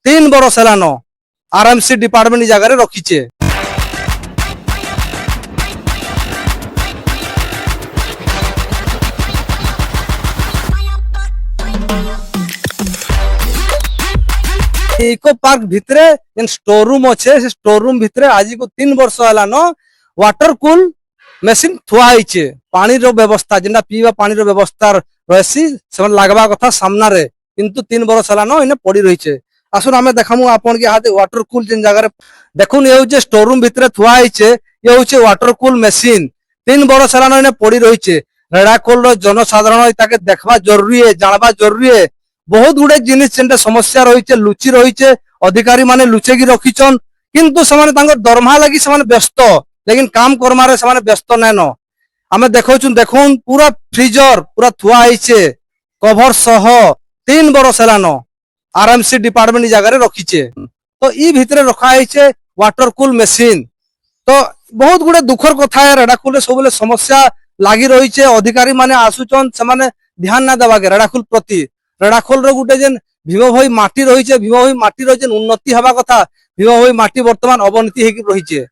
3 बरस हेलान RMC department जगह रखीचे। Eco park भितरे जेन स्टोर रूम अच्छे से स्टोर रूम भितरे आज को 3 वर्ष हेलान वाटर कूल मेसीन थुआ होइछे। पानी रो व्यवस्था जेना पीवा पानी रो व्यवस्था रहसी से लागबा कथा सामना रे, किंतु 3 वर्ष हेलान इने पड़ी रहिछे। आसुन आमे देखामु आपन के हाथे वाटर कूल जेन जगह देखुन ये होचे स्टोर रूम भितरे थुआ होइछे। ये होचे वाटर कूल मेसीन 3 वर्ष हेलान इने पड़ी रहिछे। रेडाकोल रो जनसाधारण ताके देखबा जरूरी है, जानबा जरूरी है। बहुत गुड़े जिनिस जेनटा समस्या रही लुचि रही अधिकारी माने लुचेगी रखीचन, किंतु समाने तांकर दरमहा लगी समाने व्यस्त, लेकिन काम करमारे समाने व्यस्त नाइन। आमे देखौचुन देखुन पूरा फ्रीजर पूरा थुआ होइछे कभर सह 3 बरस हेलान आरएमसी डिपार्टमेंट जगह रखीचे। तो ई भितरे रखा होइछे वाटर कूल मेसीन। तो बहुत गुड़े दुखर कथा है, रेडाकुल सब समस्या लगी रही है। अधिकारी माने आसुचन से ध्यान ना देवा के रेडाकुल प्रति। रेडाखोल रो गुटे जेन भीम भई माटी रही है, भीम भई माटी जेन उन्नति हवा कथा भीम भई माटी वर्तमान अवनति हेकि रही है।